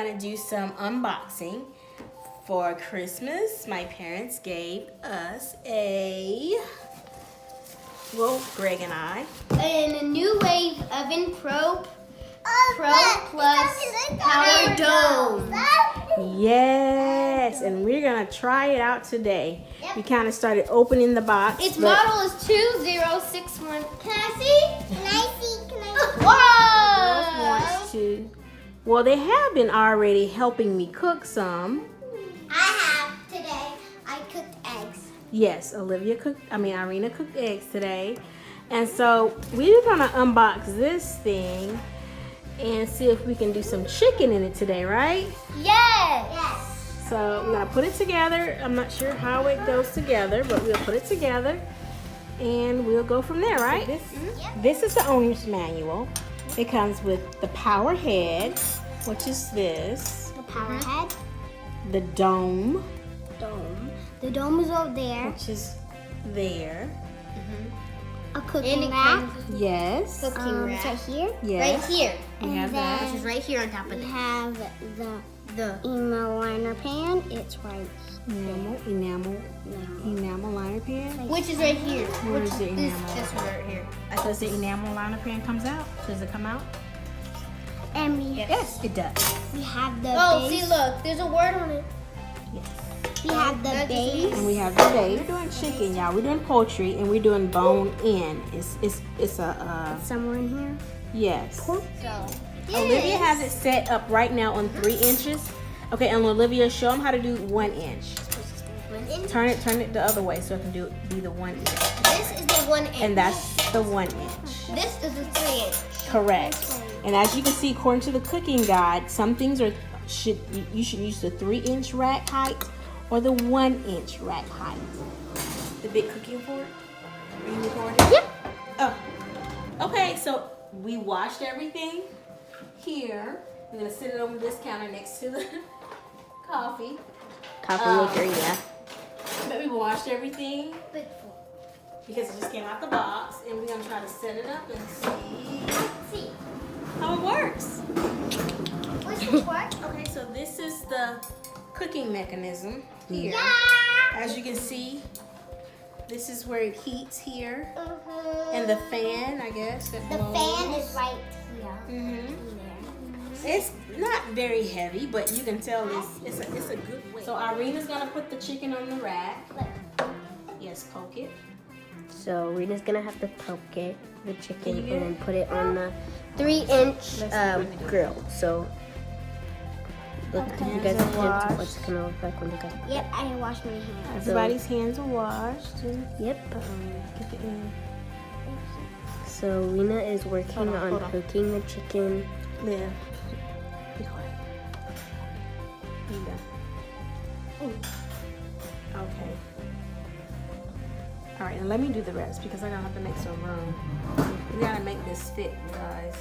gonna do some unboxing. For Christmas, my parents gave us Greg and I. And a NuWave Oven Pro Plus Power Dome. Yes, and we're gonna try it out today. Yep. We kind of started opening the box. Its model is 2061. Can I see? Can I see? Whoa! Wants to. Well, they have been already helping me cook some. I have today. I cooked eggs. Yes, Irina cooked eggs today. And so we're gonna unbox this thing and see if we can do some chicken in it today, right? Yes! Yes. So we're gonna put it together. I'm not sure how it goes together, but we'll put it together and we'll go from there, right? This is the owner's manual. It comes with the power head, which is this. The power head. The dome. The dome is over there. Which is there. A cooking rack. Yes. Cooking It's rack. right here. Yes. Right here. We have that. Which is right here on top of We it. have the enamel liner pan. It's right. Enamel liner pan. Which is right here. Where is the enamel? This one right here. Does the enamel liner pan comes out? Does it come out? And we Yes, it does. we have the Oh, base. see, look. There's a word on it. Yes. We have the That just base. And we have the base. We're doing chicken, y'all. We're doing poultry, and we're doing bone in. It's a Somewhere in here. yes. So, Olivia has it set up right now on 3 inches. Okay, and Olivia, show them how to do 1 inch. Turn it the other way so it can be the 1 inch. this is the 1 inch. And that's the 1 inch. This is the 3 inch. Correct. And as you can see, according to the cooking guide, some things you should use the 3-inch rack height or the 1-inch rack height. The big cooking fork. Are you recording? Yep. Oh. Okay, so we washed everything here. We're gonna sit it over this counter next to the coffee. Coffee maker, yeah. But we washed everything because it just came out the box, and we're gonna try to set it up and see how it works. What's the fork? Okay, so this is the cooking mechanism here. As you can see, this is where it heats here, and the fan, I guess, that The blows. fan is right here. Mhm. It's not very heavy, but you can tell it's a good weight. So Irina's gonna put the chicken on the rack. Yes, poke it. So Rena's gonna have to poke it, the chicken, Can you and get then put it on the 3-inch Let's grill. So look, Okay. you guys Hands are can washed. what's it gonna look like when you guys. Yep, I washed my hands. Everybody's hands are washed. And Yep. get it in. So Rena is working Hold on. cooking the chicken. Liv, be quiet. There you go. Okay. All right, and let me do the rest because I'm gonna have to make some room. We gotta make this fit, you guys.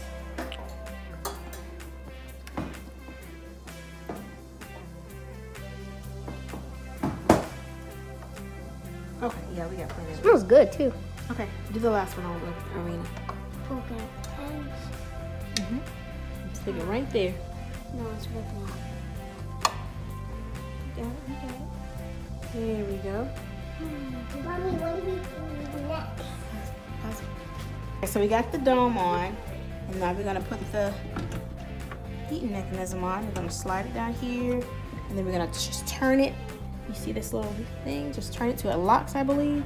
Okay, yeah, we got plenty of room. Smells good too. Okay, do the last one on with Irina. Okay. Stick it right there. No, it's with me. You got it, you got it. There we go. Mommy, what do we do next? Okay, so we got the dome on, and now we're gonna put the heating mechanism on. We're gonna slide it down here, and then we're gonna just turn it. You see this little thing? Just turn it till it locks, I believe.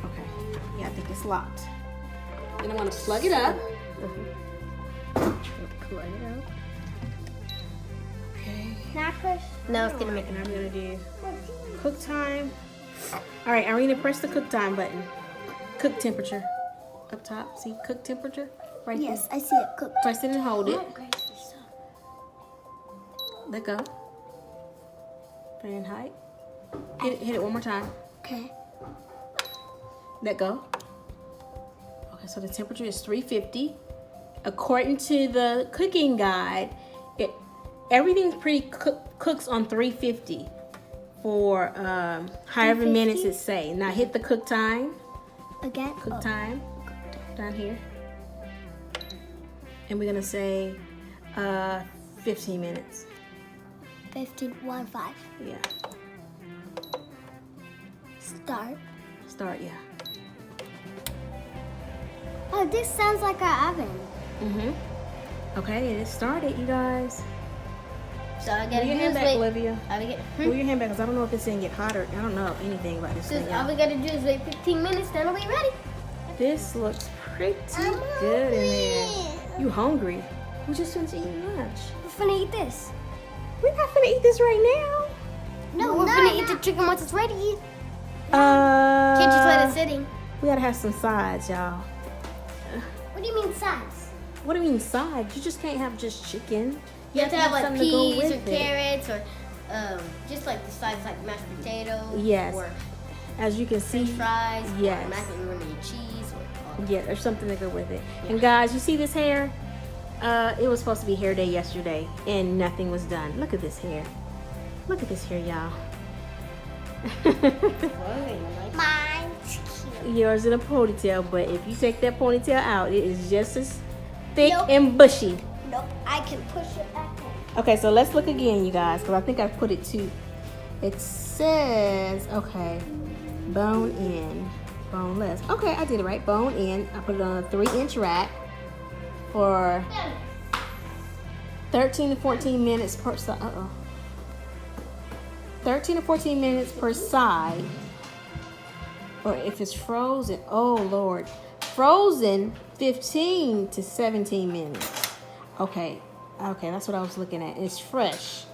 Okay, yeah, I think it's locked. Then I'm gonna plug it up. Plug it out. Okay. Not push. Now it's gonna make And I'm gonna do cook time. All right, Irina, press the cook time button. Cook temperature up top. See, cook temperature right Yes, I see it cooked. there. Press it and hold it. Let go. Put it in height. Hit it one more time. Okay. Let go. Okay, so the temperature is 350. According to the cooking guide, everything cooks on 350 for however minutes it say. Now hit the cook time. Again? Cook time down here. And we're gonna say 15 minutes. 15, 1, 5. Yeah. Start, yeah. Oh, this sounds like our oven. Okay, it started, you guys. So I gotta Move your do hand is back, wait. Olivia. Hmm? Move your hand back, because I don't know if it's gonna get hotter. I don't know anything about this thing. All we gotta do is wait 15 minutes, then it'll be ready. This looks pretty good in there. You hungry? We just finished eating lunch. We're finna eat this. We're not gonna eat this right No, we're finna eat the chicken once it's ready. now. Can't just let it sitting. We gotta have some sides, y'all. What do you mean size? What do you mean sides? You just can't have just chicken. You have to have like something to go peas or with it. carrots or just like the sides like mashed potatoes. Yes. Or As you can see, French fries. yes. Or macaroni and cheese. Or yeah, there's something to go with it. And guys, you see this hair? It was supposed to be hair day yesterday, and nothing was done. Look at this hair. Look at this hair, y'all. Mine's cute. Yours in a ponytail, but if you take that ponytail out, it is just as thick Nope. and bushy. Nope, I can push it back in. Okay, so let's look again, you guys, because I think I put it to. It says, okay, bone in, boneless. Okay, I did it right. Bone in. I put it on a 3-inch rack for 13 to 14 minutes per side. 13 to 14 minutes per side. Or if it's frozen, oh Lord, frozen 15 to 17 minutes. Okay, that's what I was looking at. It's fresh,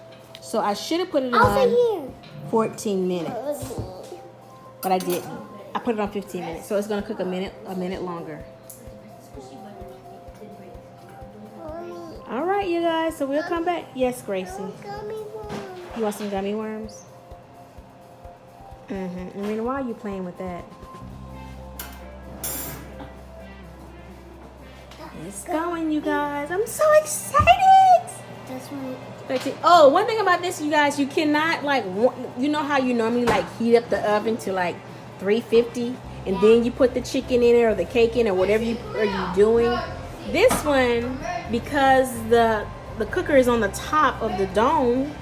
so I should have put it on 14 minutes, but I didn't. I put it on 15 minutes, so it's gonna cook a minute longer. All right, you guys. So we'll come back. Yes, Gracie. You want some gummy worms? I mean, why are you playing with that? It's going, you guys. I'm so excited. This one. 13. Oh, one thing about this, you guys, you cannot you know how you normally heat up the oven to 350, and then you put the chicken in it or the cake in or whatever you doing. This one, because the cooker is on the top of the dome,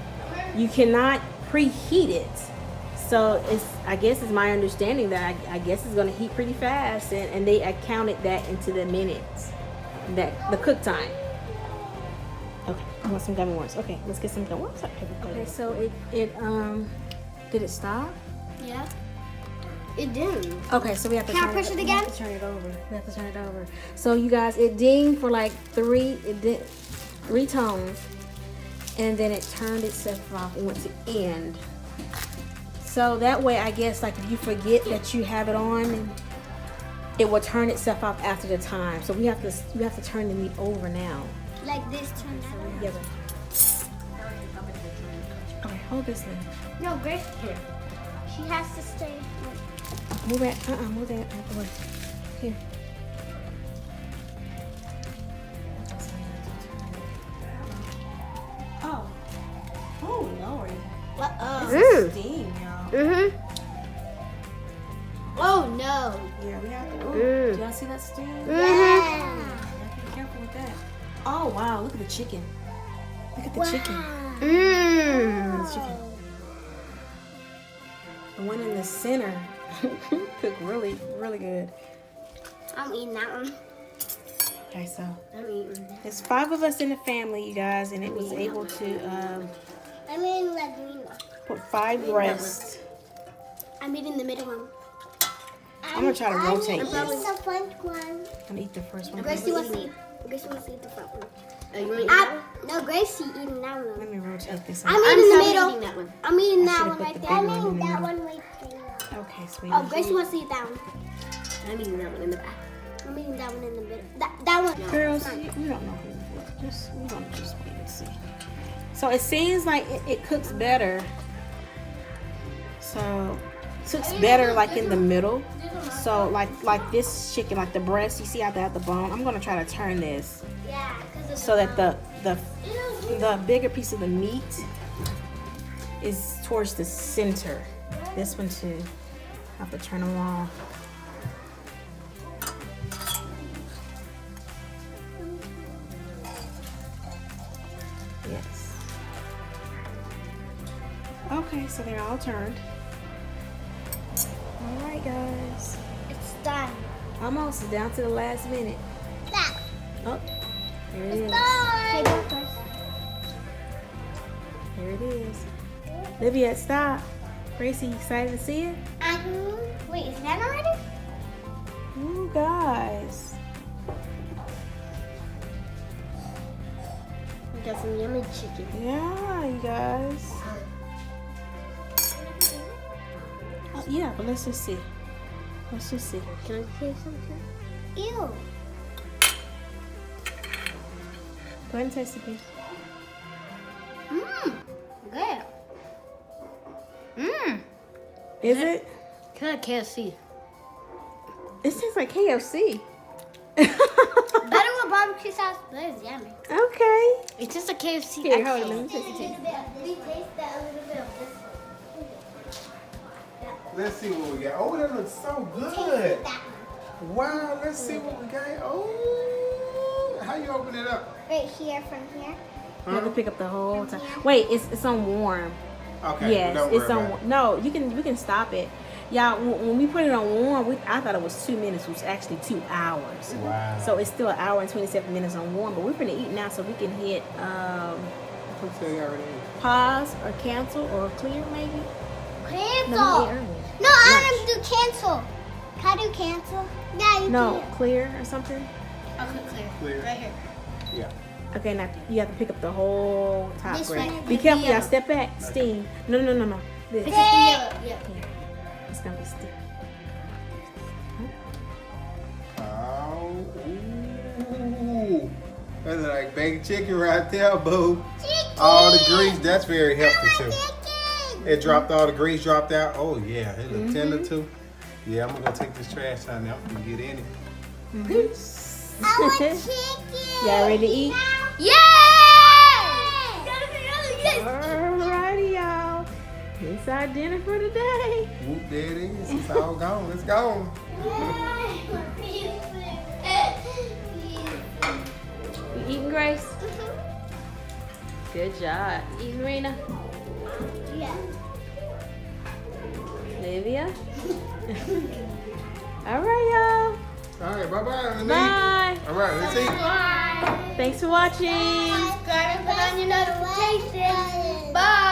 you cannot preheat it. So I guess it's my understanding that I guess it's gonna heat pretty fast, and they counted that into the minutes, that the cook time. Okay, I want some gummy worms. Okay, let's get some gummy worms. Okay, so it did it stop? Yeah. It did. Okay, so we have to Can I turn push it again? We have to turn it over. We have to turn it over. So you guys, it dinged for three tones, and then it turned itself off and went to end. So that way, I guess if you forget that you have it on, it will turn itself off after the time. So we have to turn the meat over now. Like this turns out. Yeah. Okay, hold this thing. No, Grace. Here. She has to stay. Move that. Move that out the way. Here. Oh. Oh Lord. This is steam, y'all. oh no! Yeah, we have to. Do y'all see that steam? Yeah. Be careful with that. Oh wow! Look at the chicken. Look at the chicken. Look at the chicken. The one in the center cooked really, really good. I'm eating that one. Okay, so I'm eating. there's 5 of us in the family, you guys, and it was able to I'm eating the green one. put 5 breasts. I'm eating the middle one. I'm gonna try to rotate I'm probably this. the front one. I'm gonna eat the first one. Gracie wants to eat. Gracie wants to eat the front one. You want to eat that one? No, Gracie eating that one. Let me rotate this. I'm one. eating the probably middle. eating that one. I'm eating I that should've one put right the there. big I'm one in eating the that middle. one right there. Okay, sweetie. Oh, Gracie wants to eat that one. I'm eating that one in the back. I'm eating that one in the middle. That one. Girls, we don't know who. We're gonna just wait and see. So it seems like it cooks better. So it cooks better in the middle. So like this chicken, the breast, you see how they have the bone. I'm gonna try to turn this Yeah, so that the bigger piece of the meat is towards the center. This one too. I have to turn them all. Okay, so they're all turned. All right, guys. It's done. Almost down to the last minute. Stop. Oh, here it is. Okay, go first. Here it is. Livia, stop. Gracie, you excited to see it? Wait, is that already? Ooh, guys. We got some yummy chicken. Yeah, you guys. Oh, yeah, but let's just see. Let's just see. Can I say something? Ew. Go ahead and taste it, please. Good. Is it? Kind of KFC. It tastes like KFC. Better with barbecue sauce, but it's yummy. Okay. It's just a KFC. Here, hold it. Let me taste it. We taste that a little bit of this Let's see what we got. Oh, that looks so good. Wow, let's see what we got. Oh, how you open it up? right here from here. You have to pick up the whole time. Wait, it's on warm. Okay, Yes, don't it's worry on. about it. No, you can stop it. Y'all, when we put it on warm, I thought it was 2 minutes, which was actually 2 hours. Wow. So it's still 1 hour and 27 minutes on warm. But we're gonna eat now, so we can hit Who said you already ate? pause or cancel or clear maybe. No, we Cancel. ate earlier. No, I don't do cancel. Can I do cancel? Yeah, you No, can. clear or something. Okay, clear. Clear. Right here. Yeah. Okay, now you have to pick up the whole top. This Greg. one. Be The careful, y'all. yellow. Step back. Steam. No. This. Pick up the yellow. Yeah. It's gonna be sticky. Oh, ooh. That's like baked chicken right there, boo. All the grease, that's very healthy too. It dropped, all the grease dropped out. Oh yeah, it look tender too. Yeah, I'm gonna go take this trash out now. I'm gonna get in it. Peace. I want chicken. Y'all ready to eat? Yay! Alrighty, y'all. It's our dinner for today. Whoop, there it is. It's all gone. Let's go. You eating, Grace? Good job. Eating, Rena? Yeah. Livia? All right, y'all. All right, bye-bye. Bye. All right, let's eat. Thanks for watching. Subscribe and put on your notifications. Bye.